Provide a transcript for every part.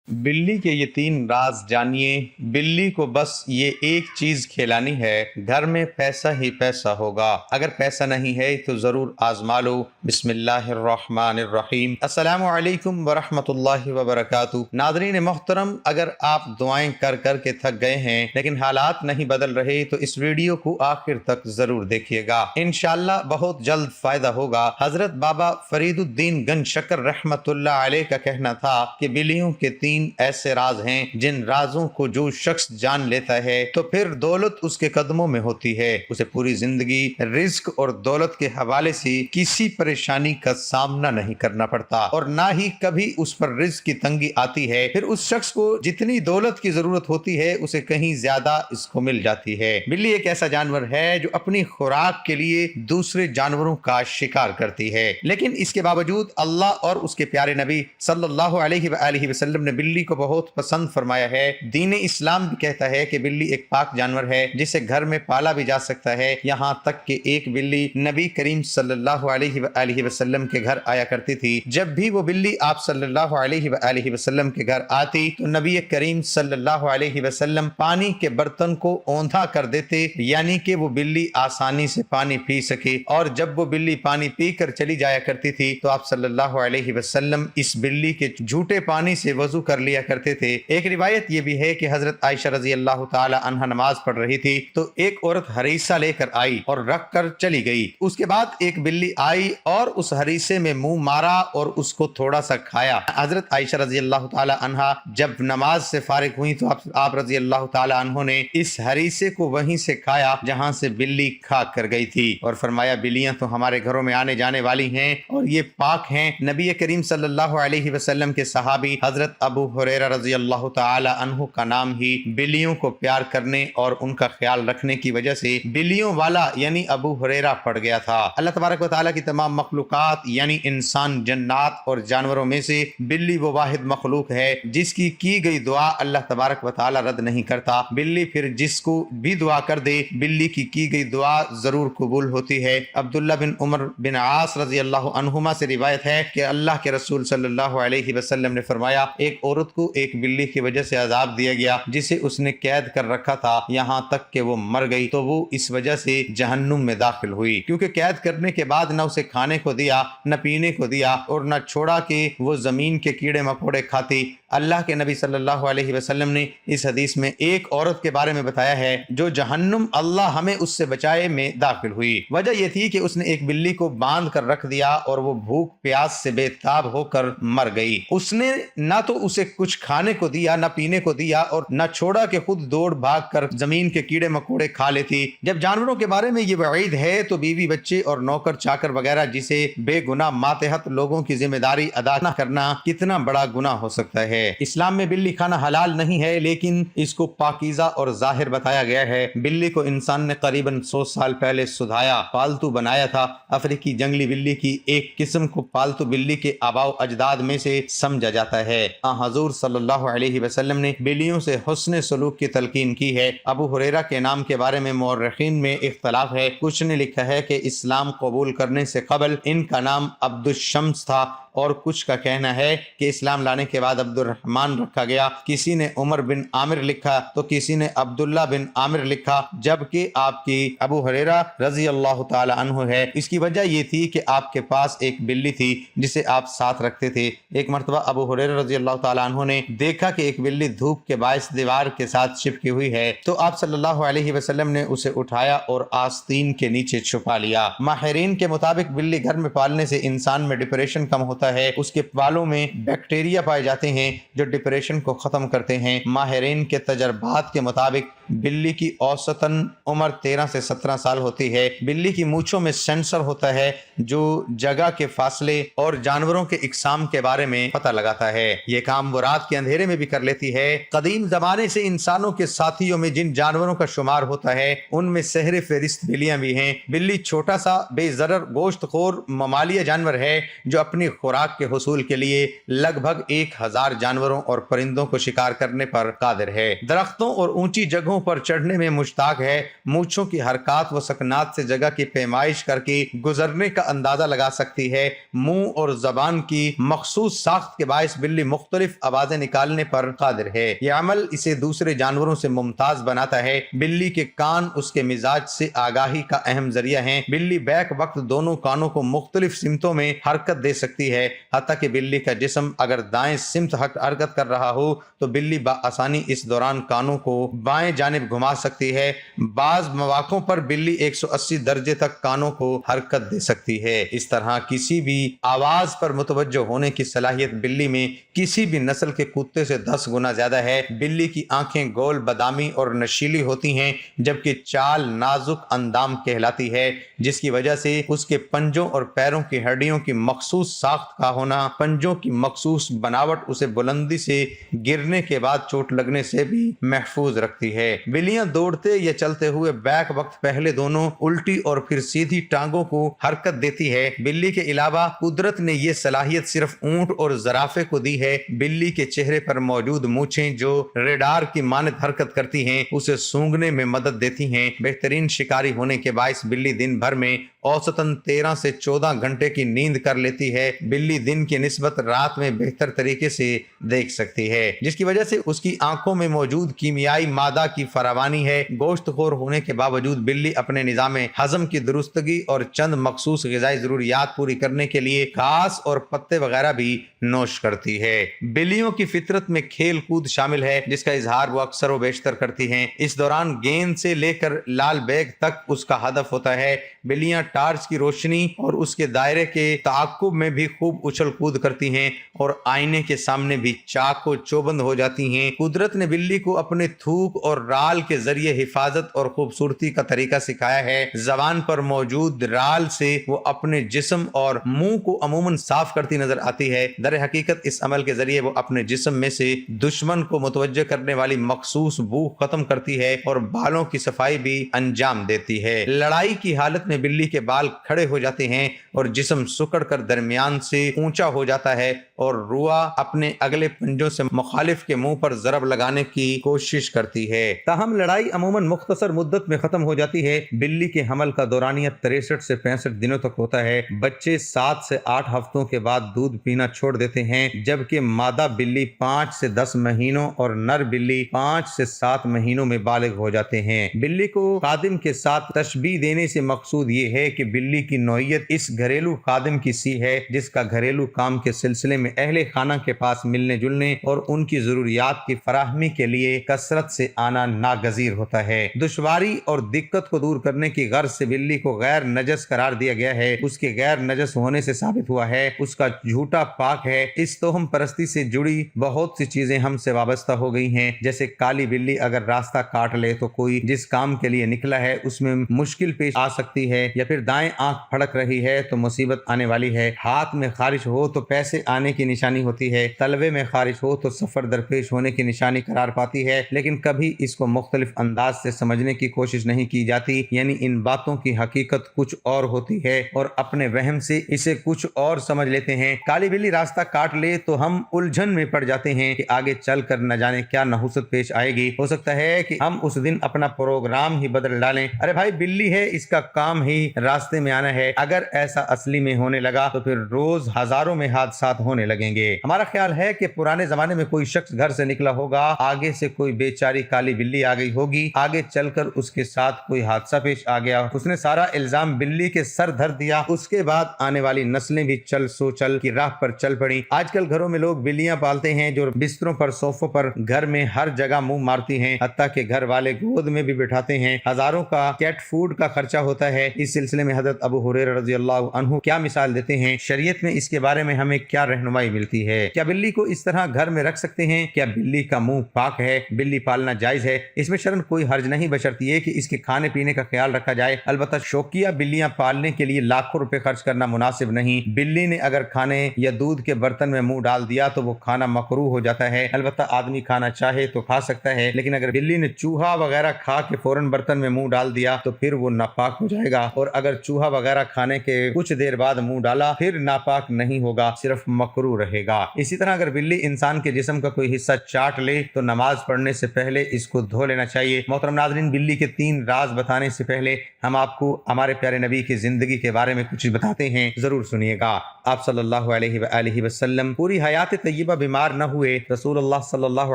بلی کے یہ 3 راز جانیے۔ بلی کو بس یہ ایک چیز کھلانی ہے، گھر میں پیسہ ہی پیسہ ہوگا۔ اگر پیسہ نہیں ہے تو ضرور آزما لو۔ بسم اللہ الرحمن الرحیم۔ السلام علیکم ورحمۃ اللہ وبرکاتہ۔ ناظرین محترم، اگر آپ دعائیں کر کر کے تھک گئے ہیں لیکن حالات نہیں بدل رہے تو اس ویڈیو کو آخر تک ضرور دیکھیے گا، انشاءاللہ بہت جلد فائدہ ہوگا۔ حضرت بابا فرید الدین گنج شکر رحمت اللہ علیہ کا کہنا تھا کہ بلیوں کے 3 ایسے راز ہیں جن رازوں کو جو شخص جان لیتا ہے تو پھر دولت اس کے قدموں میں ہوتی ہے، اسے پوری زندگی رزق اور دولت کے حوالے سے کسی پریشانی کا سامنا نہیں کرنا پڑتا اور نہ ہی کبھی اس پر رزق کی تنگی آتی ہے۔ پھر اس شخص کو جتنی دولت کی ضرورت ہوتی ہے اسے کہیں زیادہ اس کو مل جاتی ہے۔ بلی ایک ایسا جانور ہے جو اپنی خوراک کے لیے دوسرے جانوروں کا شکار کرتی ہے، لیکن اس کے باوجود اللہ اور اس کے پیارے نبی صلی اللہ علیہ وآلہ وسلم نے بلی کو بہت پسند فرمایا ہے۔ دین اسلام بھی کہتا ہے کہ بلی ایک پاک جانور ہے جسے گھر میں پالا بھی جا سکتا ہے، یہاں تک کہ ایک بلی نبی کریم صلی اللہ علیہ وآلہ وسلم کے گھر آیا کرتی تھی۔ جب بھی وہ بلی آپ صلی اللہ علیہ وآلہ وسلم کے گھر آتی تو نبی کریم صلی اللہ علیہ وسلم پانی کے برتن کو اوندھا کر دیتے، یعنی کہ وہ بلی آسانی سے پانی پی سکے، اور جب وہ بلی پانی پی کر چلی جایا کرتی تھی تو آپ صلی اللہ علیہ وسلم اس بلی کے جھوٹے پانی سے وضو کر لیا کرتے تھے۔ ایک روایت یہ بھی ہے کہ حضرت عائشہ رضی اللہ تعالی عنہا نماز پڑھ رہی تھی تو ایک عورت ہریسہ لے کر آئی اور رکھ کر چلی گئی۔ اس کے بعد ایک بلی آئی اور اس ہریسے میں منہ مارا اور اس کو تھوڑا سا کھایا۔ حضرت عائشہ رضی اللہ تعالی عنہا جب نماز سے فارغ ہوئی تو آپ رضی اللہ تعالی عنہ نے اس ہریسے کو وہیں سے کھایا جہاں سے بلی کھا کر گئی تھی، اور فرمایا بلیاں تو ہمارے گھروں میں آنے جانے والی ہیں اور یہ پاک ہیں۔ نبی کریم صلی اللہ علیہ وسلم کے صحابی حضرت ابو ہریرہ رضی اللہ تعالی عنہ کا نام ہی بلیوں کو پیار کرنے اور ان کا خیال رکھنے کی وجہ سے بلیوں والا یعنی ابو ہریرہ پڑ گیا تھا۔ اللہ تبارک و تعالی کی تمام مخلوقات یعنی انسان، جنات اور جانوروں میں سے بلی وہ واحد مخلوق ہے جس کی گئی دعا اللہ تبارک و تعالی رد نہیں کرتا۔ بلی پھر جس کو بھی دعا کر دے، بلی کی گئی دعا ضرور قبول ہوتی ہے۔ عبداللہ بن عمر بن عاص رضی اللہ عنہما سے روایت ہے کہ اللہ کے رسول صلی اللہ علیہ وسلم نے فرمایا ایک عورت کو ایک بلی کی وجہ سے عذاب دیا گیا جسے اس نے قید کر رکھا تھا یہاں تک کہ وہ مر گئی، تو وہ اس وجہ سے جہنم میں داخل ہوئی، کیونکہ قید کرنے کے بعد نہ اسے کھانے کو دیا، نہ پینے کو دیا، اور نہ چھوڑا کہ وہ زمین کے کیڑے مکوڑے کھاتی۔ اللہ کے نبی صلی اللہ علیہ وسلم نے اس حدیث میں ایک عورت کے بارے میں بتایا ہے جو جہنم اللہ ہمیں اس سے بچائے میں داخل ہوئی۔ وجہ یہ تھی کہ اس نے ایک بلی کو باندھ کر رکھ دیا اور وہ بھوک پیاس سے بے تاب ہو کر مر گئی۔ اس نے نہ تو اسے کچھ کھانے کو دیا، نہ پینے کو دیا، اور نہ چھوڑا کہ خود دوڑ بھاگ کر زمین کے کیڑے مکوڑے کھا لیتی۔ جب جانوروں کے بارے میں یہ وعید ہے تو بیوی بچے اور نوکر چاکر وغیرہ جسے بے گناہ ماتحت لوگوں کی ذمہ داری ادا نہ کرنا کتنا بڑا گناہ ہو سکتا ہے۔ اسلام میں بلی کھانا حلال نہیں ہے لیکن اس کو پاکیزہ اور ظاہر بتایا گیا ہے۔ بلی کو انسان نے قریباً 100 سال پہلے سدھایا، پالتو بنایا تھا۔ افریقی جنگلی بلی کی ایک قسم کو پالتو بلی کے آباء و اجداد میں سے سمجھا جاتا ہے۔ حضور صلی اللہ علیہ وسلم نے بلیوں سے حسن سلوک کی تلقین کی ہے۔ ابو ہریرہ کے نام کے بارے میں مورخین میں اختلاف ہے۔ کچھ نے لکھا ہے کہ اسلام قبول کرنے سے قبل ان کا نام عبد الشمس تھا، اور کچھ کا کہنا ہے کہ اسلام لانے کے بعد عبد الرحمن رکھا گیا۔ کسی نے عمر بن عامر لکھا تو کسی نے عبداللہ بن عامر لکھا، جبکہ آپ کی ابو ہریرہ رضی اللہ تعالی عنہ ہے۔ اس کی وجہ یہ تھی کہ آپ کے پاس ایک بلی تھی جسے آپ ساتھ رکھتے تھے۔ ایک مرتبہ ابو ہریرہ رضی اللہ تعالی عنہ نے دیکھا کہ ایک بلی دھوپ کے باعث دیوار کے ساتھ چپکی ہوئی ہے، تو آپ صلی اللہ علیہ وسلم نے اسے اٹھایا اور آستین کے نیچے چھپا لیا۔ ماہرین کے مطابق بلی گھر میں پالنے سے انسان میں ڈپریشن کم ہوتا ہے، اس کے بالوں میں بیکٹیریا پائے جاتے ہیں جو ڈپریشن کو ختم کرتے ہیں۔ ماہرین کے تجربات کے مطابق بلی کی اوسطاً عمر 13 سے 17 سال ہوتی ہے۔ بلی کی مونچھوں میں سینسر ہوتا ہے جو جگہ کے فاصلے اور جانوروں کے اقسام کے بارے میں پتہ لگاتا ہے۔ یہ کام وہ رات کے اندھیرے میں بھی کر لیتی ہے۔ قدیم زمانے سے انسانوں کے ساتھیوں میں جن جانوروں کا شمار ہوتا ہے ان میں سہر فہرست بلیاں بھی ہیں۔ بلی چھوٹا سا بے ضرر گوشت خور ممالیہ جانور ہے جو اپنی خوراک خوراک کے حصول کے لیے لگ بھگ 1000 جانوروں اور پرندوں کو شکار کرنے پر قادر ہے۔ درختوں اور اونچی جگہوں پر چڑھنے میں مشتاق ہے۔ مونچھوں کی حرکات و سکنات سے جگہ کی پیمائش کر کے گزرنے کا اندازہ لگا سکتی ہے۔ منہ اور زبان کی مخصوص ساخت کے باعث بلی مختلف آوازیں نکالنے پر قادر ہے۔ یہ عمل اسے دوسرے جانوروں سے ممتاز بناتا ہے۔ بلی کے کان اس کے مزاج سے آگاہی کا اہم ذریعہ ہیں۔ بلی بیک وقت دونوں کانوں کو مختلف سمتوں میں حرکت دے سکتی ہے، حتیٰ کہ بلی کا جسم اگر دائیں سمت حرکت کر رہا ہو تو بلی بآسانی اس دوران کانوں کو بائیں جانب گھما سکتی ہے۔ بعض مواقعوں پر بلی 180 درجے تک کانوں کو حرکت دے سکتی ہے۔ اس طرح کسی بھی آواز پر متوجہ ہونے کی صلاحیت بلی میں کسی بھی نسل کے کتے سے 10 گنا زیادہ ہے۔ بلی کی آنکھیں گول بادامی اور نشیلی ہوتی ہیں، جبکہ چال نازک اندام کہلاتی ہے، جس کی وجہ سے اس کے پنجوں اور پیروں کی ہڈیوں کی مخصوص ساخت کا ہونا، پنجوں کی مخصوص بناوٹ اسے بلندی سے گرنے کے بعد چوٹ لگنے سے بھی محفوظ رکھتی ہے۔ بلیاں دوڑتے یا چلتے ہوئے بیک وقت پہلے دونوں الٹی اور پھر سیدھی ٹانگوں کو حرکت دیتی ہے۔ بلی کے علاوہ قدرت نے یہ صلاحیت صرف اونٹ اور زرافے کو دی ہے۔ بلی کے چہرے پر موجود مونچھیں جو ریڈار کی مانند حرکت کرتی ہیں، اسے سونگھنے میں مدد دیتی ہیں۔ بہترین شکاری ہونے کے باعث بلی دن بھر میں اوسطاً 13 سے 14 گھنٹے کی نیند کر لیتی ہے۔ بلی دن کی نسبت رات میں بہتر طریقے سے دیکھ سکتی ہے، جس کی وجہ سے اس کی آنکھوں میں موجود کیمیائی مادہ کی فراوانی ہے۔ گوشت خور ہونے کے باوجود بلی اپنے نظام ہضم کی درستگی اور چند مخصوص غذائی ضروریات پوری کرنے کے لیے گھاس اور پتے وغیرہ بھی نوش کرتی ہے۔ بلیوں کی فطرت میں کھیل کود شامل ہے، جس کا اظہار وہ اکثر و بیشتر کرتی ہیں۔ اس دوران گیند سے لے کر لال بیگ تک اس کا ہدف ہوتا ہے۔ بلیاں ٹارچ کی روشنی اور اس کے دائرے کے تعاقب میں بھی خوب اچھل کود کرتی ہیں اور آئینے کے سامنے بھی چاق و چوبند ہو جاتی ہیں۔ قدرت نے بلی کو اپنے تھوک اور رال کے ذریعے حفاظت اور خوبصورتی کا طریقہ سکھایا ہے۔ زبان پر موجود رال سے وہ اپنے جسم اور منہ کو عموماً صاف کرتی نظر آتی ہے۔ در حقیقت اس عمل کے ذریعے وہ اپنے جسم میں سے دشمن کو متوجہ کرنے والی مخصوص بو ختم کرتی ہے اور بالوں کی صفائی بھی انجام دیتی ہے۔ لڑائی کی حالت میں بلی کے بال کھڑے ہو جاتے ہیں اور جسم سکڑ کر درمیان سے اونچا ہو جاتا ہے اور روا اپنے اگلے پنجوں سے مخالف کے منہ پر ضرب لگانے کی کوشش کرتی ہے۔ تاہم لڑائی عموماً مختصر مدت میں ختم ہو جاتی ہے۔ بلی کے حمل کا دورانیہ 63 سے 65 دنوں تک ہوتا ہے۔ بچے 7 سے 8 ہفتوں کے بعد دودھ پینا چھوڑ دیتے ہیں، جبکہ مادہ بلی 5 سے 10 مہینوں اور نر بلی 5 سے 7 مہینوں میں بالغ ہو جاتے ہیں۔ بلی کو خادم کے ساتھ تشبیہ دینے سے مقصود یہ ہے کہ بلی کی نوعیت اس گھریلو خادم کی سی ہے جس کا گھریلو کام کے سلسلے میں اہل خانہ کے پاس ملنے جلنے اور ان کی ضروریات کی فراہمی کے لیے کثرت سے آنا ناگزیر ہوتا ہے۔ دشواری اور دقت کو دور کرنے کی غرض سے بلی کو غیر نجس قرار دیا گیا ہے۔ اس کے غیر نجس ہونے سے ثابت ہوا ہے اس کا جھوٹا پاک ہے۔ اس توہم پرستی سے جڑی بہت سی چیزیں ہم سے وابستہ ہو گئی ہیں، جیسے کالی بلی اگر راستہ کاٹ لے تو کوئی جس کام کے لیے نکلا ہے اس میں مشکل پیش آ سکتی ہے، یا پھر دائیں آنکھ پھڑک رہی ہے تو مصیبت آنے والی ہے، ہاتھ میں خارش ہو تو پیسے آنے کی نشانی ہوتی ہے، تلوے میں خارش ہو تو سفر درپیش ہونے کی نشانی قرار پاتی ہے، لیکن کبھی اس کو مختلف انداز سے سمجھنے کی کوشش نہیں کی جاتی، یعنی ان باتوں کی حقیقت کچھ اور ہوتی ہے اور اپنے وہم سے اسے کچھ اور سمجھ لیتے ہیں۔ کالی بلی راستہ کاٹ لے تو ہم الجھن میں پڑ جاتے ہیں کہ آگے چل کر نہ جانے کیا نحوست پیش آئے گی، ہو سکتا ہے کہ ہم اس دن اپنا پروگرام ہی بدل ڈالیں۔ ارے بھائی بلی ہے، اس کا کام ہی راستے میں آنا ہے۔ اگر ایسا اصلی میں ہونے لگا تو پھر روز ہزاروں میں حادثات ہونے لگیں گے۔ ہمارا خیال ہے کہ پرانے زمانے میں کوئی شخص گھر سے نکلا ہوگا، آگے سے کوئی بیچاری کالی بلی آ گئی ہوگی، آگے چل کر اس کے ساتھ کوئی حادثہ پیش آ گیا، اس نے سارا الزام بلی کے سر دھر دیا، اس کے بعد آنے والی نسلیں بھی چل سو چل کی راہ پر چل پڑی۔ آج کل گھروں میں لوگ بلیاں پالتے ہیں جو بستروں پر، صوفوں پر، گھر میں ہر جگہ منہ مارتی ہیں، حتیٰ کہ گھر والے گود میں بھی بٹھاتے ہیں۔ ہزاروں کا کیٹ فوڈ کا خرچہ ہوتا ہے۔ اس سلسلے میں حضرت ابو ہریرہ رضی اللہ عنہ کیا مثال دیتے ہیں؟ شریعت میں اس کے بارے میں ہمیں کیا رہنمائی ملتی ہے؟ کیا بلی کو اس طرح گھر میں رکھ سکتے ہیں؟ کیا بلی کا منہ پاک ہے؟ بلی پالنا جائز ہے؟ اس میں شرعاً کوئی حرج نہیں، بشرطیہ یہ کہ اس کے کھانے پینے کا خیال رکھا جائے۔ البتہ شوقیہ بلیاں پالنے کے لیے لاکھوں روپے خرچ کرنا مناسب نہیں۔ بلی نے اگر کھانے یا دودھ کے برتن میں منہ ڈال دیا تو وہ کھانا مکروہ ہو جاتا ہے۔ البتہ آدمی کھانا چاہے تو کھا سکتا ہے، لیکن اگر بلی نے چوہا وغیرہ کھا کے فوراً برتن میں منہ ڈال دیا تو پھر وہ ناپاک ہو جائے گا، اور اگر چوہا وغیرہ کھانے کے کچھ دیر بعد منہ ڈالا پھر ناپاک مسواک نہیں ہوگا، صرف مکروہ رہے گا۔ اسی طرح اگر بلی انسان کے جسم کا کوئی حصہ چاٹ لے تو نماز پڑھنے سے پہلے اس کو دھو لینا چاہیے۔ محترم ناظرین، بلی کے 3 راز بتانے سے پہلے ہم آپ کو ہمارے پیارے نبی کی زندگی کے بارے میں کچھ بتاتے ہیں، ضرور سنیے گا۔ آپ صلی اللہ علیہ وآلہ وسلم پوری حیات طیبہ بیمار نہ ہوئے۔ رسول اللہ صلی اللہ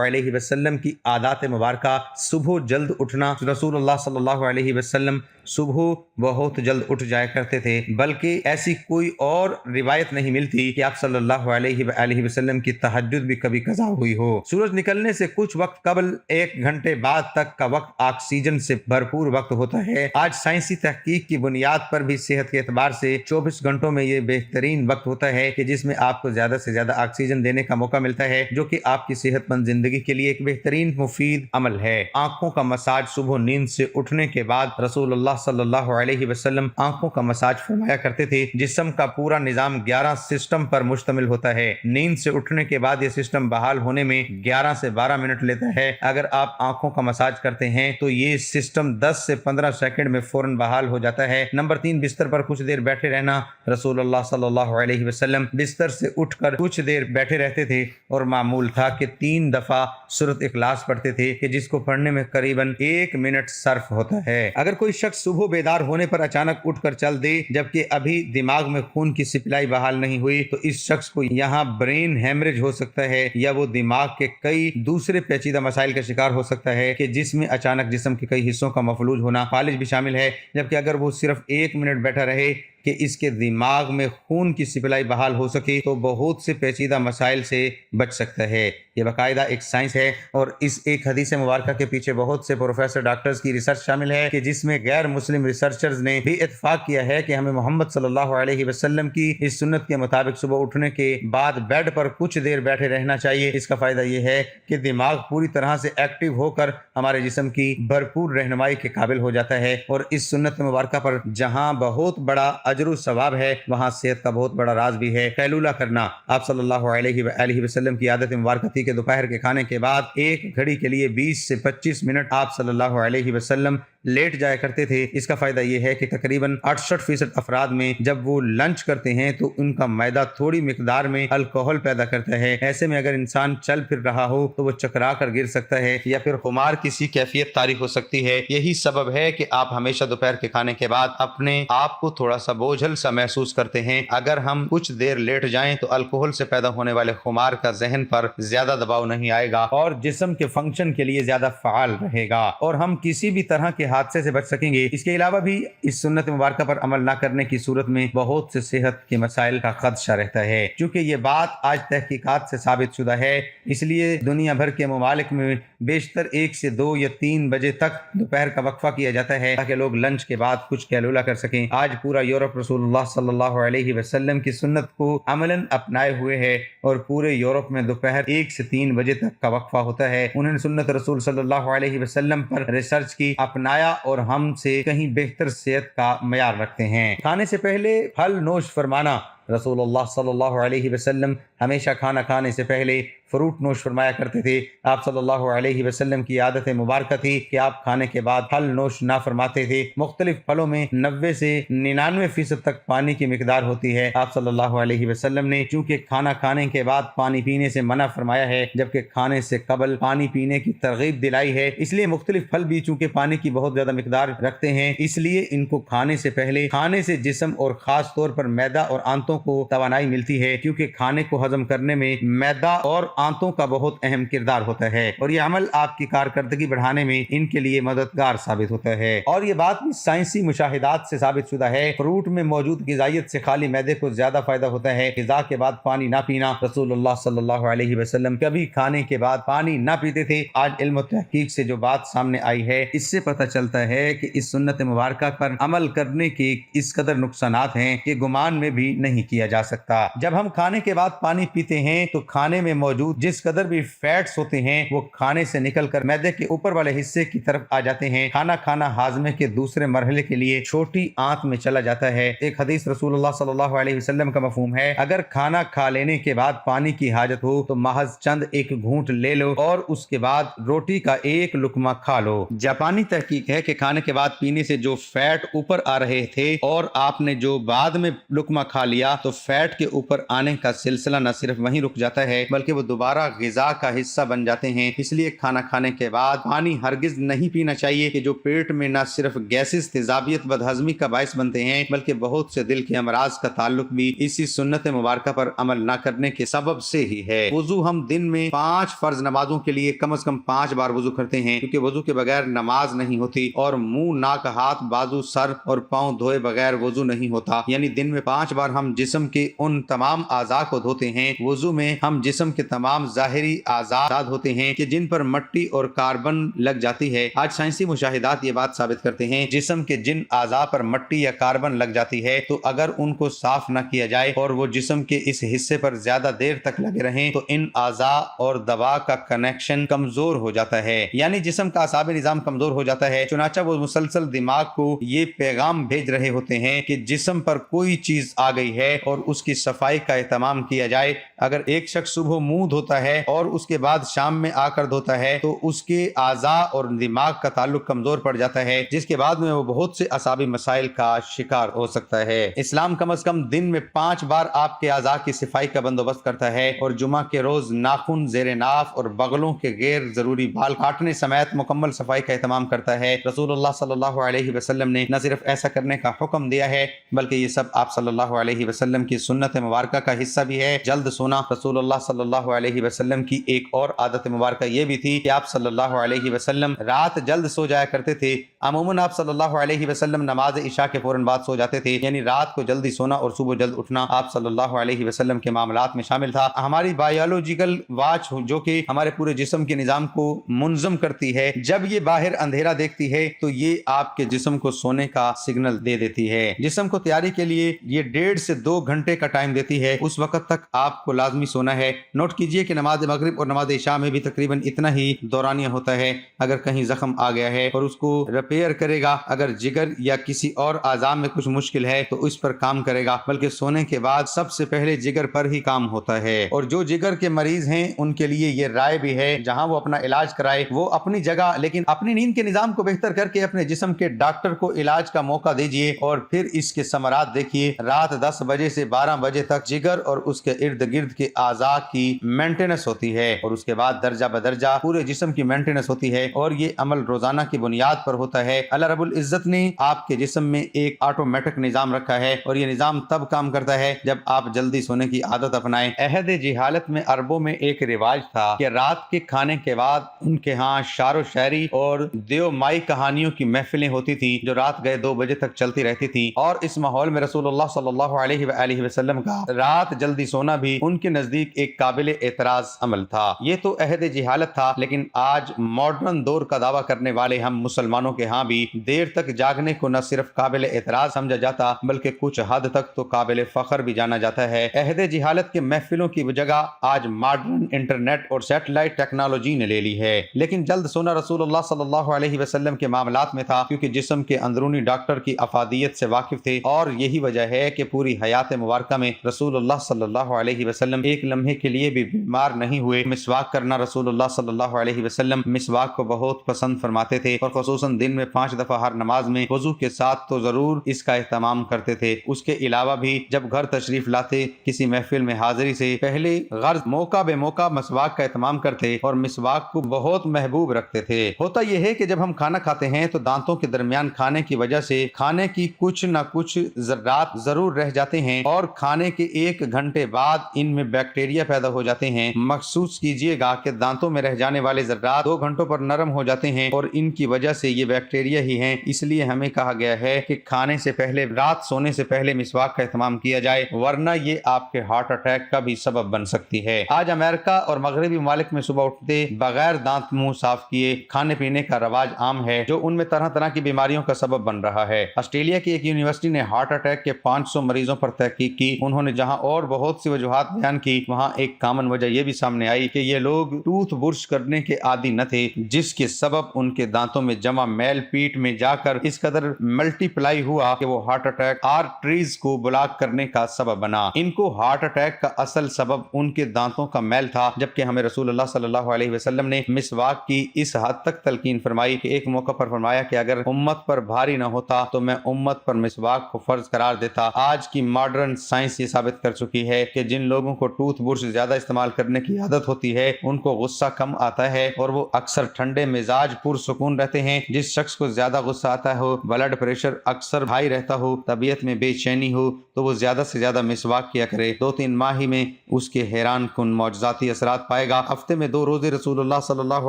علیہ وسلم کی عادات مبارکہ صبح جلد اٹھنا۔ رسول اللہ صلی اللہ علیہ وسلم صبح بہت جلد اٹھ جایا کرتے تھے، بلکہ ایسی کوئی اور روایت نہیں ملتی کہ آپ صلی اللہ علیہ وآلہ وسلم کی تہجد بھی کبھی قضا ہوئی ہو۔ سورج نکلنے سے کچھ وقت قبل 1 گھنٹے بعد تک کا وقت آکسیجن سے بھرپور وقت ہوتا ہے۔ آج سائنسی تحقیق کی بنیاد پر بھی صحت کے اعتبار سے 24 گھنٹوں میں یہ بہترین وقت ہوتا ہے کہ جس میں آپ کو زیادہ سے زیادہ آکسیجن دینے کا موقع ملتا ہے، جو کہ آپ کی صحت مند زندگی کے لیے ایک بہترین مفید عمل ہے۔ آنکھوں کا مساج صبح نیند سے اٹھنے کے بعد رسول اللہ صلی اللہ علیہ وسلم آنکھوں کا مساج فرمایا کرتے تھے۔ جسم کا پورا نظام 11 سسٹم پر مشتمل ہوتا ہے۔ نیند سے اٹھنے کے بعد یہ سسٹم بحال ہونے میں 11 سے 12 منٹ لیتا ہے۔ اگر آپ آنکھوں کا مساج کرتے ہیں تو یہ سسٹم 10 سے 15 سیکنڈ میں فوراً بحال ہو جاتا ہے۔ نمبر 3، بستر پر کچھ دیر بیٹھے رہنا۔ رسول اللہ صلی اللہ علیہ وسلم بستر سے اٹھ کر کچھ دیر بیٹھے رہتے تھے اور معمول تھا کہ 3 دفعہ سورۃ اخلاص پڑھتے تھے کہ جس کو پڑھنے میں قریباً 1 منٹ صرف ہوتا ہے۔ اگر کوئی شخص صبح بیدار ہونے پر اچانک اٹھ کر چل دے جبکہ ابھی دماغ میں خون کی سپلائی بحال نہیں ہوئی تو اس شخص کو یہاں برین ہیمریج ہو سکتا ہے، یا وہ دماغ کے کئی دوسرے پیچیدہ مسائل کا شکار ہو سکتا ہے کہ جس میں اچانک جسم کے کئی حصوں کا مفلوج ہونا، فالج بھی شامل ہے۔ جبکہ اگر وہ صرف 1 منٹ بیٹھا رہے کہ اس کے دماغ میں خون کی سپلائی بحال ہو سکے تو بہت سے پیچیدہ مسائل سے بچ سکتا ہے۔ یہ باقاعدہ ایک سائنس ہے اور اس ایک حدیث مبارکہ کے پیچھے بہت سے پروفیسر ڈاکٹرز کی ریسرچ شامل ہے کہ جس میں غیر مسلم ریسرچرز نے بھی اتفاق کیا ہے کہ ہمیں محمد صلی اللہ علیہ وسلم کی اس سنت کے مطابق صبح اٹھنے کے بعد بیڈ پر کچھ دیر بیٹھے رہنا چاہیے۔ اس کا فائدہ یہ ہے کہ دماغ پوری طرح سے ایکٹیو ہو کر ہمارے جسم کی بھرپور رہنمائی کے قابل ہو جاتا ہے، اور اس سنت مبارکہ پر جہاں بہت بڑا اجر و ثواب ہے وہاں صحت کا بہت بڑا راز بھی ہے۔ قیلولہ کرنا۔ آپ صلی اللہ علیہ وآلہ وسلم کی عادت مبارکہ تھی کہ دوپہر کے کھانے کے بعد 1 گھڑی کے لیے 20 سے 25 منٹ آپ صلی اللہ علیہ وسلم لیٹ جایا کرتے تھے۔ اس کا فائدہ یہ ہے کہ تقریباً 68% افراد میں جب وہ لنچ کرتے ہیں تو ان کا معدہ تھوڑی مقدار میں الکوہل پیدا کرتا ہے۔ ایسے میں اگر انسان چل پھر رہا ہو تو وہ چکرا کر گر سکتا ہے یا پھر خمار کسی کیفیت طاری ہو سکتی ہے۔ یہی سبب ہے کہ آپ ہمیشہ دوپہر کے کھانے کے بعد اپنے آپ کو تھوڑا سا بوجھل سا محسوس کرتے ہیں۔ اگر ہم کچھ دیر لیٹ جائیں تو الکوہل سے پیدا ہونے والے خمار کا ذہن پر زیادہ دباؤ نہیں آئے گا اور جسم کے فنکشن کے لیے زیادہ فعال رہے گا اور ہم کسی بھی طرح کے حادثے سے بچ سکیں گے۔ اس کے علاوہ بھی اس سنت مبارکہ پر عمل نہ کرنے کی صورت میں بہت سے صحت کے مسائل کا خدشہ رہتا ہے۔ چونکہ یہ بات آج تحقیقات سے ثابت شدہ ہے، اس لیے دنیا بھر کے ممالک میں بیشتر 1 سے 2 یا 3 بجے تک دوپہر کا وقفہ کیا جاتا ہے تاکہ لوگ لنچ کے بعد کچھ قیلولہ کر سکیں۔ آج پورا یورپ رسول اللہ صلی اللہ علیہ وسلم کی سنت کو عملاً اپنائے ہوئے ہے اور پورے یورپ میں دوپہر 1 سے 3 بجے تک کا وقفہ ہوتا ہے۔ انہوں نے سنت رسول صلی اللہ علیہ وسلم پر ریسرچ کی، اپنایا اور ہم سے کہیں بہتر صحت کا معیار رکھتے ہیں۔ کھانے سے پہلے پھل نوش فرمانا۔ رسول اللہ صلی اللہ علیہ وسلم ہمیشہ کھانا کھانے سے پہلے فروٹ نوش فرمایا کرتے تھے۔ آپ صلی اللہ علیہ وسلم کی عادت مبارکہ تھی کہ آپ کھانے کے بعد پھل نوش نہ فرماتے تھے۔ مختلف پھلوں میں 90 سے 99% تک پانی کی مقدار ہوتی ہے۔ آپ صلی اللہ علیہ وسلم نے چونکہ کھانا کھانے کے بعد پانی پینے سے منع فرمایا ہے جبکہ کھانے سے قبل پانی پینے کی ترغیب دلائی ہے، اس لیے مختلف پھل بھی چونکہ پانی کی بہت زیادہ مقدار رکھتے ہیں، اس لیے ان کو کھانے سے پہلے کھانے سے جسم اور خاص طور پر معدہ اور آنتوں کو توانائی ملتی ہے، کیونکہ کھانے کو ہضم کرنے میں معدہ اور آنتوں کا بہت اہم کردار ہوتا ہے اور یہ عمل آپ کی کارکردگی بڑھانے میں ان کے لیے مددگار ثابت ہوتا ہے۔ اور یہ بات بھی سائنسی مشاہدات سے ثابت شدہ ہے، فروٹ میں موجود غذائیت سے خالی معدے کو زیادہ فائدہ ہوتا ہے۔ غذا کے بعد پانی نہ پینا۔ رسول اللہ صلی اللہ علیہ وسلم کبھی کھانے کے بعد پانی نہ پیتے تھے۔ آج علم و تحقیق سے جو بات سامنے آئی ہے اس سے پتہ چلتا ہے کہ اس سنت مبارکہ پر عمل کرنے کے اس قدر نقصانات ہیں کہ گمان میں بھی نہیں کیا جا سکتا۔ جب ہم کھانے کے بعد پانی پیتے ہیں تو کھانے میں موجود باوجود جس قدر بھی فیٹس ہوتے ہیں وہ کھانے سے نکل کر معدے کے اوپر والے حصے کی طرف آ جاتے ہیں۔ کھانا کھانا ہاضمے کے دوسرے مرحلے کے لیے چھوٹی آنت میں چلا جاتا ہے۔ ایک حدیث رسول اللہ صلی اللہ علیہ وسلم کا مفہوم ہے، اگر کھانا کھا لینے کے بعد پانی کی حاجت ہو تو محض چند ایک گھونٹ لے لو اور اس کے بعد روٹی کا ایک لقمہ کھا لو۔ جاپانی تحقیق ہے کہ کھانے کے بعد پینے سے جو فیٹ اوپر آ رہے تھے اور آپ نے جو بعد میں لقمہ کھا لیا تو فیٹ کے اوپر آنے کا سلسلہ نہ صرف وہیں رک جاتا ہے بلکہ وہ دوبارہ غذا کا حصہ بن جاتے ہیں۔ اس لیے کھانا کھانے کے بعد پانی ہرگز نہیں پینا چاہیے کہ جو پیٹ میں نہ صرف گیسز تیزابیت بدہضمی کا باعث بنتے ہیں بلکہ بہت سے دل کے امراض کا تعلق بھی اسی سنت مبارکہ پر عمل نہ کرنے کے سبب سے ہی ہے۔ وضو ہم دن میں 5 فرض نمازوں کے لیے کم از کم 5 بار وضو کرتے ہیں کیونکہ وضو کے بغیر نماز نہیں ہوتی، اور منہ، ناک، ہاتھ، بازو، سر اور پاؤں دھوئے بغیر وضو نہیں ہوتا، یعنی دن میں 5 بار ہم جسم کے ان تمام اعضاء کو دھوتے ہیں۔ وضو میں ہم جسم کے تمام ظاہری اعضاء ہوتے ہیں کہ جن پر مٹی اور کاربن لگ جاتی ہے۔ آج سائنسی مشاہدات یہ بات ثابت کرتے ہیں جسم کے جن اعضاء پر مٹی یا کاربن لگ جاتی ہے تو اگر ان کو صاف نہ کیا جائے اور وہ جسم کے اس حصے پر زیادہ دیر تک لگے رہیں تو ان اعضاء اور دوا کا کنیکشن کمزور ہو جاتا ہے، یعنی جسم کا اعصابی نظام کمزور ہو جاتا ہے۔ چنانچہ وہ مسلسل دماغ کو یہ پیغام بھیج رہے ہوتے ہیں کہ جسم پر کوئی چیز آ گئی ہے اور اس کی صفائی کا اہتمام کیا جائے۔ اگر ایک شخص صبح منہ دھوتا ہے اور اس کے بعد شام میں آ کر دھوتا ہے تو اس کے اعضاء اور دماغ کا تعلق کمزور پڑ جاتا ہے، جس کے بعد میں وہ بہت سے اعصابی مسائل کا شکار ہو سکتا ہے۔ اسلام کم از کم دن میں 5 بار آپ کے اعضاء کی صفائی کا بندوبست کرتا ہے اور جمعہ کے روز ناخن، زیر ناف اور بغلوں کے غیر ضروری بال کاٹنے سمیت مکمل صفائی کا اہتمام کرتا ہے۔ رسول اللہ صلی اللہ علیہ وسلم نے نہ صرف ایسا کرنے کا حکم دیا ہے بلکہ یہ سب آپ صلی اللہ علیہ وسلم کی سنت مبارکہ کا حصہ بھی ہے۔ جلد سونا رسول اللہ صلی اللہ علیہ وسلم کی ایک اور عادت مبارکہ یہ بھی تھی کہ آپ صلی اللہ علیہ وسلم رات جلد سو جایا کرتے تھے۔ عموماً آپ صلی اللہ علیہ وسلم نماز عشاء کے فوراً بعد سو جاتے تھے، یعنی رات کو جلدی سونا اور صبح جلد اٹھنا آپ صلی اللہ علیہ وسلم کے معاملات میں شامل تھا۔ ہماری بایولوجیکل واچ جو کہ ہمارے پورے جسم کے نظام کو منظم کرتی ہے، جب یہ باہر اندھیرا دیکھتی ہے تو یہ آپ کے جسم کو سونے کا سگنل دے دیتی ہے۔ جسم کو تیاری کے لیے یہ 1.5 سے 2 گھنٹے کا ٹائم دیتی ہے، اس وقت تک آپ کو لازمی سونا ہے۔ نوٹ کیجئے کہ نماز مغرب اور نماز عشاء میں بھی تقریباً اتنا ہی دورانیہ ہوتا ہے۔ اگر کہیں زخم آ گیا ہے اور اس کو ریپیئر کرے گا، اگر جگر یا کسی اور اعضاء میں کچھ مشکل ہے تو اس پر کام کرے گا، بلکہ سونے کے بعد سب سے پہلے جگر پر ہی کام ہوتا ہے۔ اور جو جگر کے مریض ہیں ان کے لیے یہ رائے بھی ہے جہاں وہ اپنا علاج کرائے وہ اپنی جگہ لیکن اپنی نیند کے نظام کو بہتر کر کے اپنے جسم کے ڈاکٹر کو علاج کا موقع دیجیے اور پھر اس کے ثمرات دیکھیے۔ رات 10 بجے سے 12 بجے تک جگر اور اس کے ارد گرد کے اعضاء کی مینٹیننس ہوتی ہے اور اس کے بعد درجہ بدرجہ پورے جسم کی مینٹیننس ہوتی ہے، اور یہ عمل روزانہ کی بنیاد پر ہوتا ہے۔ اللہ رب العزت نے آپ کے جسم میں ایک آٹومیٹک نظام رکھا ہے اور یہ نظام تب کام کرتا ہے جب آپ جلدی سونے کی عادت اپنائیں۔ عہد جہالت میں عربوں میں ایک رواج تھا کہ رات کے کھانے کے بعد ان کے ہاں شعر و شاعری اور دیو مائی کہانیوں کی محفلیں ہوتی تھی جو رات گئے 2 بجے تک چلتی رہتی تھی، اور اس ماحول میں رسول اللہ صلی اللہ علیہ وآلہ وسلم کا رات جلدی سونا بھی ان کے نزدیک ایک قابل اعتراض عمل تھا۔ یہ تو عہد جہالت تھا، لیکن آج ماڈرن دور کا دعویٰ کرنے والے ہم مسلمانوں کے ہاں بھی دیر تک جاگنے کو نہ صرف قابل اعتراض سمجھا جاتا بلکہ کچھ حد تک تو قابل فخر بھی جانا جاتا ہے۔ عہد جہالت کے محفلوں کی جگہ آج ماڈرن انٹرنیٹ اور سیٹلائٹ ٹیکنالوجی نے لے لی ہے، لیکن جلد سونا رسول اللہ صلی اللہ علیہ وسلم کے معاملات میں تھا کیونکہ جسم کے اندرونی ڈاکٹر کی افادیت سے واقف تھے، اور یہی وجہ ہے کہ پوری حیات مبارکہ میں رسول اللہ صلی اللہ علیہ وسلم ایک لمحے کے لیے بھی بیمار نہیں ہوئے۔ مسواک کرنا رسول اللہ صلی اللہ علیہ وسلم مسواک کو بہت پسند فرماتے تھے اور خصوصاً دن میں 5 دفعہ ہر نماز میں وضو کے ساتھ تو ضرور اس کا اہتمام کرتے تھے۔ اس کے علاوہ بھی جب گھر تشریف لاتے کسی محفل میں حاضری سے پہلے غرض موقع بے موقع مسواک کا اہتمام کرتے اور مسواک کو بہت محبوب رکھتے تھے۔ ہوتا یہ ہے کہ جب ہم کھانا کھاتے ہیں تو دانتوں کے درمیان کھانے کی وجہ سے کھانے کی کچھ نہ کچھ ذرات ضرور رہ جاتے ہیں اور کھانے کے 1 گھنٹے بعد ان میں بیکٹیریا پیدا ہو جاتے ہیں۔ محسوس کیجئے گا کہ دانتوں میں رہ جانے والے ذرات 2 گھنٹوں پر نرم ہو جاتے ہیں اور ان کی وجہ سے یہ بیکٹیریا ہی ہیں۔ اس لیے ہمیں کہا گیا ہے کہ کھانے سے پہلے، رات سونے سے پہلے مسواک کا اہتمام کیا جائے، ورنہ یہ آپ کے ہارٹ اٹیک کا بھی سبب بن سکتی ہے۔ آج امریکہ اور مغربی ممالک میں صبح اٹھتے بغیر دانت منہ صاف کیے کھانے پینے کا رواج عام ہے جو ان میں طرح طرح کی بیماریوں کا سبب بن رہا ہے۔ آسٹریلیا کی ایک یونیورسٹی نے ہارٹ اٹیک کے 500 مریضوں پر تحقیق کی۔ انہوں نے جہاں اور بہت سی وجوہات بیان کی وہاں ایک کامن وجہ وجہ یہ بھی سامنے آئی کہ یہ لوگ ٹوتھ برش کرنے کے عادی نہ تھے، جس کے سبب ان کے دانتوں میں جمع میل پیٹ میں جا کر اس قدر ملٹی پلائی ہوا کہ وہ ہارٹ اٹیک آرٹریز کو بلاک کرنے کا سبب بنا۔ ان کو ہارٹ اٹیک کا اصل سبب ان کے دانتوں کا میل تھا، جبکہ ہمیں رسول اللہ صلی اللہ علیہ وسلم نے مسواک کی اس حد تک تلقین فرمائی کہ ایک موقع پر فرمایا کہ اگر امت پر بھاری نہ ہوتا تو میں امت پر مسواک کو فرض قرار دیتا۔ آج کی ماڈرن سائنس یہ ثابت کر چکی ہے کہ جن لوگوں کو ٹوتھ برش زیادہ استعمال کرنے کی عادت ہوتی ہے ان کو غصہ کم آتا ہے اور وہ اکثر ٹھنڈے مزاج پرسکون رہتے ہیں۔ جس شخص کو زیادہ غصہ آتا ہو، بلڈ پریشر اکثر ہائی رہتا ہو، طبیعت میں بے چینی ہو، تو وہ زیادہ سے زیادہ مسواک کیا کرے۔ 2-3 ماہ ہی میں اس کے حیران کن معجزاتی اثرات پائے گا۔ ہفتے میں 2 روزے رسول اللہ صلی اللہ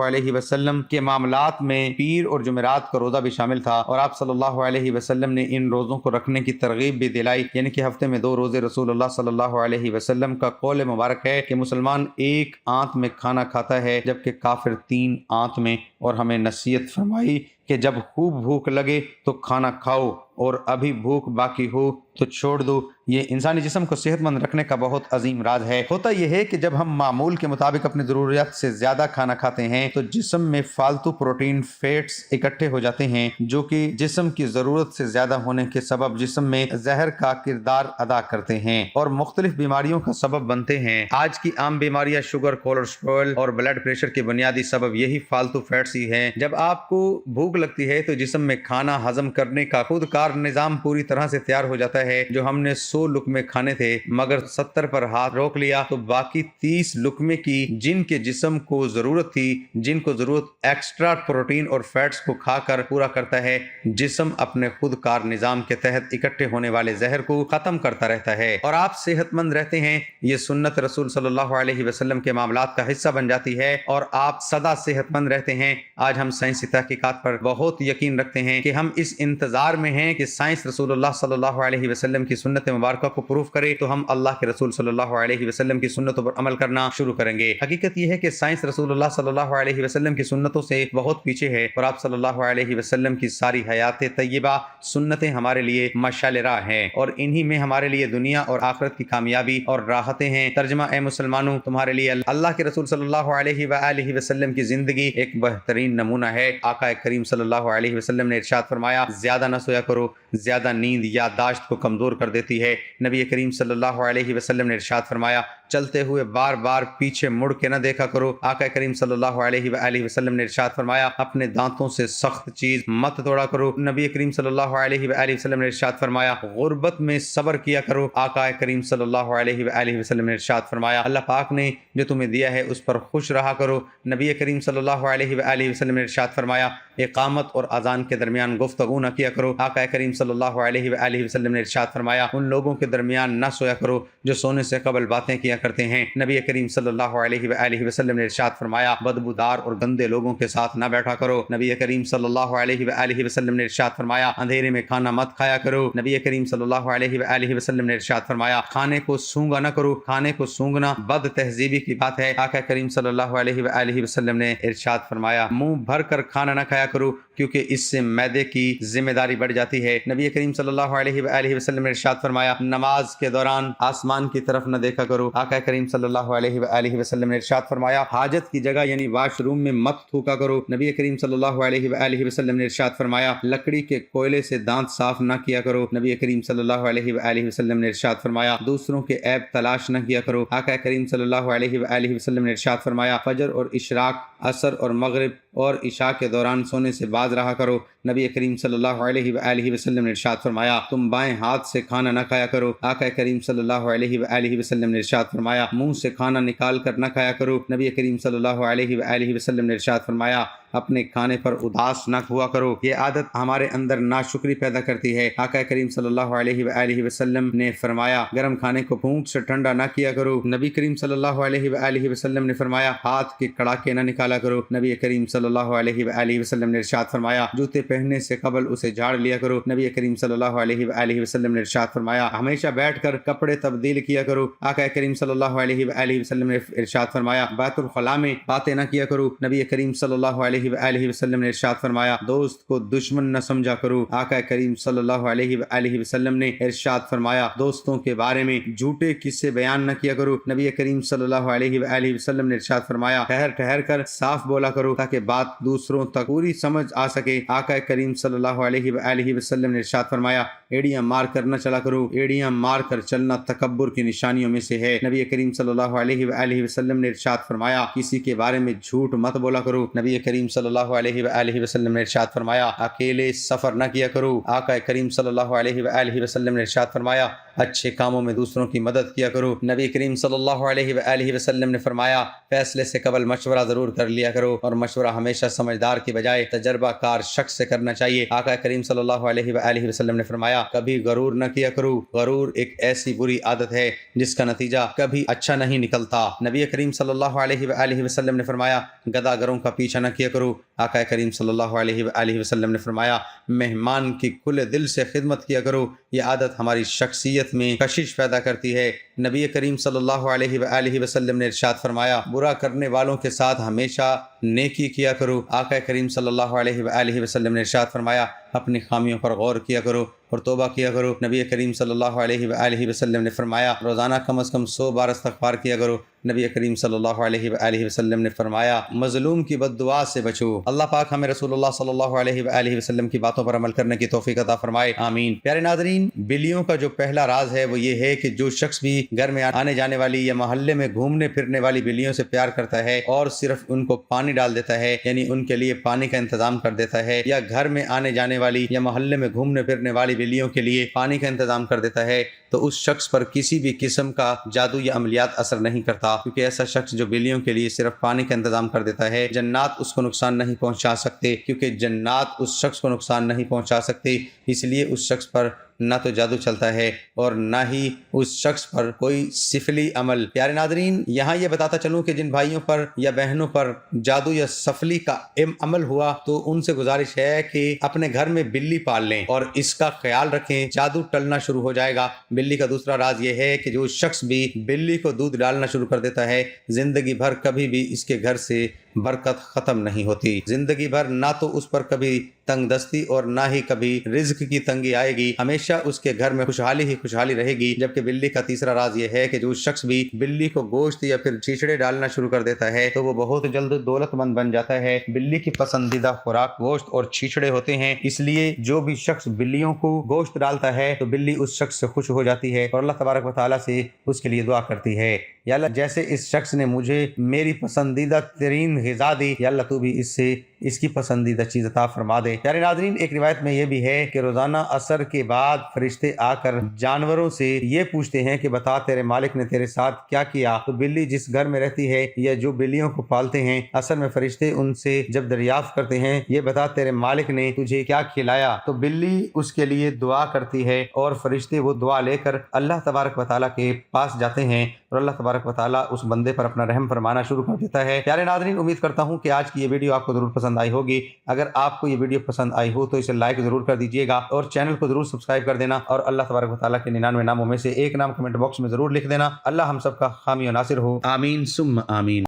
علیہ وسلم کے معاملات میں پیر اور جمعرات کا روزہ بھی شامل تھا، اور آپ صلی اللہ علیہ وسلم نے ان روزوں کو رکھنے کی ترغیب بھی دلائی، یعنی کہ ہفتے میں 2 روزے رسول اللہ صلی اللہ علیہ وسلم کا قول مبارک ہے کہ مسلمان 1 آنت میں کھانا کھاتا ہے جبکہ کافر 3 آنت میں، اور ہمیں نصیحت فرمائی کہ جب خوب بھوک لگے تو کھانا کھاؤ اور ابھی بھوک باقی ہو تو چھوڑ دو۔ یہ انسانی جسم کو صحت مند رکھنے کا بہت عظیم راز ہے۔ ہوتا یہ ہے کہ جب ہم معمول کے مطابق اپنی ضروریات سے زیادہ کھانا کھاتے ہیں تو جسم میں فالتو پروٹین فیٹس اکٹھے ہو جاتے ہیں، جو کہ جسم کی ضرورت سے زیادہ ہونے کے سبب جسم میں زہر کا کردار ادا کرتے ہیں اور مختلف بیماریوں کا سبب بنتے ہیں۔ آج کی عام بیماریاں شوگر، کولیسٹرول اور بلڈ پریشر کے بنیادی سبب یہی فالتو فیٹس ہی ہیں۔ جب آپ کو بھوک لگتی ہے تو جسم میں کھانا ہضم کرنے کا خود کار نظام پوری طرح سے تیار ہو جاتا ہے۔ جو ہم نے 100 لقمے کھانے تھے مگر 70 پر ہاتھ روک لیا تو باقی 30 لقمے کی جن کے جسم کو ضرورت تھی، جن کو ضرورت ایکسٹرا پروٹین اور فیٹس کو کھا کر پورا کرتا ہے، جسم اپنے خود کار نظام کے تحت اکٹھے ہونے والے زہر کو ختم کرتا رہتا ہے اور آپ صحت مند رہتے ہیں۔ یہ سنت رسول صلی اللہ علیہ وسلم کے معاملات کا حصہ بن جاتی ہے اور آپ سدا صحت مند رہتے ہیں۔ آج ہم سائنسی تحقیقات پر بہت یقین رکھتے ہیں کہ ہم اس انتظار میں ہیں کہ سائنس رسول اللہ صلی اللہ علیہ وسلم کی سنت مبارکہ کو پروف کرے تو ہم اللہ کے رسول صلی اللہ علیہ وسلم کی سنتوں پر عمل کرنا شروع کریں گے۔ حقیقت یہ ہے کہ سائنس رسول اللہ صلی اللہ علیہ وسلم کی سنتوں سے بہت پیچھے ہے اور آپ صلی اللہ علیہ وسلم کی ساری حیات طیبہ سنتیں ہمارے لیے مشعل راہ ہیں اور انہی میں ہمارے لیے دنیا اور آخرت کی کامیابی اور راحتیں ہیں۔ ترجمہ: اے مسلمانوں، تمہارے لیے اللہ کے رسول صلی اللہ علیہ وآلہ وسلم کی زندگی ایک بہترین نمونہ ہے۔ آقا کریم صلی اللہ علیہ وسلم نے ارشاد فرمایا، زیادہ نہ سویا کرو، زیادہ نیند یادداشت کو کمزور کر دیتی ہے۔ نبی کریم صلی اللہ علیہ وسلم نے ارشاد فرمایا، چلتے ہوئے بار بار پیچھے مڑ کے نہ دیکھا کرو۔ آقا کریم صلی اللہ علیہ وآلہ وسلم نے ارشاد فرمایا، اپنے دانتوں سے سخت چیز مت توڑا کرو۔ نبی کریم صلی اللہ علیہ وآلہ وسلم نے ارشاد فرمایا، غربت میں صبر کیا کرو۔ آقا کریم صلی اللہ علیہ وآلہ وسلم نے ارشاد فرمایا، اللہ پاک نے جو تمہیں دیا ہے اس پر خوش رہا کرو۔ نبی کریم صلی اللہ علیہ وآلہ وسلم نے ارشاد فرمایا، اقامت اور اذان کے درمیان گفتگو نہ کیا کرو۔ آقا کریم صلی اللہ علیہ وآلہ وسلم نے ارشاد فرمایا، ان لوگوں کے درمیان نہ سویا کرو جو سونے سے قبل باتیں کیا کرتے ہیں۔ نبی کریم صلی اللہ علیہ وآلہ وسلم نے ارشاد فرمایا، بدبودار اور گندے لوگوں کے ساتھ نہ بیٹھا کرو۔ نبی کریم صلی اللہ علیہ وآلہ وسلم نے ارشاد فرمایا، اندھیرے میں کھانا مت کھایا کرو۔ نبی کریم صلی اللہ علیہ وآلہ وسلم نے ارشاد فرمایا، کھانے کو سونگا نہ کرو، کھانے کو سونگنا بد تہذیبی کی بات ہے۔ آقا کریم صلی اللہ علیہ وآلہ وسلم نے ارشاد فرمایا، منہ بھر کر کھانا نہ کھایا کرو کیونکہ اس سے معدے کی ذمہ داری بڑھ جاتی ہے۔ نبی کریم صلی اللہ علیہ وآلہ وسلم نے ارشاد فرمایا، نماز کے دوران آسمان کی طرف نہ دیکھا کرو۔ آقا کریم صلی اللہ علیہ وآلہ وسلم نے ارشاد فرمایا، حاجت کی جگہ یعنی واش روم میں مت تھوکا کرو۔ نبی کریم صلی اللہ علیہ وآلہ وسلم نے ارشاد فرمایا، لکڑی کے کوئلے سے دانت صاف نہ کیا کرو۔ نبی کریم صلی اللہ علیہ وآلہ وسلم نے ارشاد فرمایا، دوسروں کے عیب تلاش نہ کیا کرو۔ آقا کریم صلی اللہ علیہ وآلہ وسلم نے ارشاد فرمایا، فجر اور اشراق، عصر اور مغرب اور عشاء کے دوران سونے سے باز رہا کرو۔ نبی کریم صلی اللہ علیہ وآلہ وسلم نے ارشاد فرمایا، تم بائیں ہاتھ سے کھانا نہ کھایا کرو۔ آقا کریم صلی اللہ علیہ وآلہ وسلم نے ارشاد فرمایا، منہ سے کھانا نکال کر نہ کھایا کرو۔ نبی کریم صلی اللہ علیہ وآلہ وسلم نے ارشاد فرمایا، اپنے کھانے پر اداس نہ ہوا کرو، یہ عادت ہمارے اندر ناشکری پیدا کرتی ہے۔ آقا کریم صلی اللہ علیہ وآلہ وسلم نے فرمایا، گرم کھانے کو پھونک سے ٹھنڈا نہ کیا کرو۔ نبی کریم صلی اللہ علیہ وآلہ وسلم نے فرمایا، ہاتھ کے کڑاکے نہ نکالا کرو۔ نبی کریم صلی اللہ علیہ وآلہ وسلم نے ارشاد فرمایا، جوتے پہننے سے قبل اسے جھاڑ لیا کرو۔ نبی کریم صلی اللہ علیہ وآلہ وسلم نے ارشاد فرمایا، ہمیشہ بیٹھ کر کپڑے تبدیل کیا کرو۔ آقا کریم صلی اللہ علیہ وآلہ وسلم نے ارشاد فرمایا، بیت الخلاء میں باتیں نہ کیا کرو۔ نبی کریم صلی اللہ علیہ علیہ وآلہ وسلم نے ارشاد فرمایا دوست کو دشمن نہ سمجھا کرو۔ آقا کریم صلی اللہ علیہ وآلہ وسلم نے ارشاد فرمایا دوستوں کے بارے میں جھوٹے قصے بیان نہ کیا کرو۔ نبی کریم صلی اللہ علیہ وآلہ وسلم نے ارشاد فرمایا ٹھہر کر صاف بولا کرو تاکہ بات دوسروں تک پوری سمجھ آ سکے۔ آقا کریم صلی اللہ علیہ وآلہ وسلم نے ارشاد فرمایا ایڑیاں مار کر نہ چلا کرو، ایڑیاں مار کر چلنا تکبر کی نشانیوں میں سے ہے۔ نبی کریم صلی اللہ علیہ وآلہ وسلم نے ارشاد فرمایا کسی کے بارے میں جھوٹ مت بولا کرو۔ نبی کریم صلی اللہ علیہ وآلہ وسلم نے ارشاد فرمایا اکیلے سفر نہ کیا کرو۔ آقا کریم صلی اللہ علیہ وآلہ وسلم نے ارشاد فرمایا اچھے کاموں میں دوسروں کی مدد کیا کرو۔ نبی کریم صلی اللہ علیہ وآلہ وسلم نے فرمایا فیصلے سے قبل مشورہ ضرور کر لیا کرو، اور مشورہ ہمیشہ سمجھدار کی بجائے تجربہ کار شخص سے کرنا چاہیے۔ آقا کریم صلی اللہ علیہ وآلہ وسلم نے فرمایا کبھی غرور نہ کیا کرو، غرور ایک ایسی بری عادت ہے جس کا نتیجہ کبھی اچھا نہیں نکلتا۔ نبی کریم صلی اللہ علیہ وآلہ وسلم نے فرمایا گداگروں کا پیچھا نہ کیا کرو۔ آقا کریم صلی اللہ علیہ وآلہ وسلم نے فرمایا مہمان کی کھلے دل سے خدمت کیا کرو، یہ عادت ہماری شخصیت میں کشش پیدا کرتی ہے۔ نبی کریم صلی اللہ علیہ وآلہ وسلم نے ارشاد فرمایا برا کرنے والوں کے ساتھ ہمیشہ نیکی کیا کرو۔ آقا کریم صلی اللہ علیہ وآلہ وسلم نے ارشاد فرمایا اپنی خامیوں پر غور کیا کرو اور توبہ کیا کرو۔ نبی کریم صلی اللہ علیہ وآلہ وسلم نے فرمایا روزانہ کم از کم 100 بار استغفار کیا کرو۔ نبی کریم صلی اللہ علیہ وآلہ وسلم نے فرمایا مظلوم کی بد دعا سے بچو۔ اللہ پاک ہمیں رسول اللہ صلی اللہ علیہ وآلہ وسلم کی باتوں پر عمل کرنے کی توفیق عطا فرمائے، آمین۔ پیارے ناظرین، بلیوں کا جو پہلا راز ہے وہ یہ ہے کہ جو شخص بھی گھر میں آنے جانے والی یا محلے میں گھومنے پھرنے والی بلیوں سے پیار کرتا ہے اور صرف ان کو پانی ڈال دیتا ہے، یعنی ان کے لیے پانی کا انتظام کر دیتا ہے، یا گھر میں آنے جانے والی یا محلے میں گھومنے پھرنے والی بلیوں کے لیے پانی کا انتظام کر دیتا ہے، تو اس شخص پر کسی بھی قسم کا جادو یا عملیات اثر نہیں کرتا، کیونکہ ایسا شخص جو بلیوں کے لیے صرف پانی کا انتظام کر دیتا ہے، جنات اس کو نقصان نہیں پہنچا سکتے، کیونکہ جنات اس شخص کو نقصان نہیں پہنچا سکتے، اس لیے اس شخص پر نہ تو جادو چلتا ہے اور نہ ہی اس شخص پر کوئی سفلی عمل۔ پیارے ناظرین، یہاں یہ بتاتا چلوں کہ جن بھائیوں پر یا بہنوں پر جادو یا سفلی کا عمل ہوا تو ان سے گزارش ہے کہ اپنے گھر میں بلی پال لیں اور اس کا خیال رکھیں، جادو ٹلنا شروع ہو جائے گا۔ بلی کا دوسرا راز یہ ہے کہ جو شخص بھی بلی کو دودھ ڈالنا شروع کر دیتا ہے زندگی بھر کبھی بھی اس کے گھر سے برکت ختم نہیں ہوتی، زندگی بھر نہ تو اس پر کبھی تنگ دستی اور نہ ہی کبھی رزق کی تنگی آئے گی، ہمیشہ اس کے گھر میں خوشحالی ہی خوشحالی رہے گی۔ جبکہ بلی کا تیسرا راز یہ ہے کہ جو شخص بھی بلی کو گوشت یا پھر چیچڑے ڈالنا شروع کر دیتا ہے تو وہ بہت جلد دولت مند بن جاتا ہے۔ بلی کی پسندیدہ خوراک گوشت اور چیچڑے ہوتے ہیں، اس لیے جو بھی شخص بلیوں کو گوشت ڈالتا ہے تو بلی اس شخص سے خوش ہو جاتی ہے اور اللہ تبارک و تعالیٰ سے اس کے لیے دعا کرتی ہے یا اللہ جیسے اس شخص نے مجھے میری پسندیدہ ترین غذا دی، یا اللہ تو بھی اس سے اس کی پسندیدہ چیز عطا فرما دے۔ پیارے ناظرین، ایک روایت میں یہ بھی ہے کہ روزانہ عصر کے بعد فرشتے آ کر جانوروں سے یہ پوچھتے ہیں کہ بتا تیرے مالک نے تیرے ساتھ کیا کیا۔ تو بلی جس گھر میں رہتی ہے یا جو بلیوں کو پالتے ہیں، اصل میں فرشتے ان سے جب دریافت کرتے ہیں یہ بتا تیرے مالک نے تجھے کیا کھلایا، تو بلی اس کے لیے دعا کرتی ہے اور فرشتے وہ دعا لے کر اللہ تبارک و تعالیٰ کے پاس جاتے ہیں اور اللہ تبارک و تعالیٰ اس بندے پر اپنا رحم فرمانا شروع کر دیتا ہے۔ پیارے ناظرین، امید کرتا ہوں کہ آج کی یہ ویڈیو آپ کو ضرور پسند آئی ہوگی۔ اگر آپ کو یہ ویڈیو پسند آئی ہو تو اسے لائک ضرور کر دیجیے گا اور چینل کو ضرور سبسکرائب کر دینا، اور اللہ تبارک و تعالیٰ کے 99 ناموں میں سے ایک نام کمنٹ باکس میں ضرور لکھ دینا۔ اللہ ہم سب کا حامی و ناصر ہو، آمین ثم آمین۔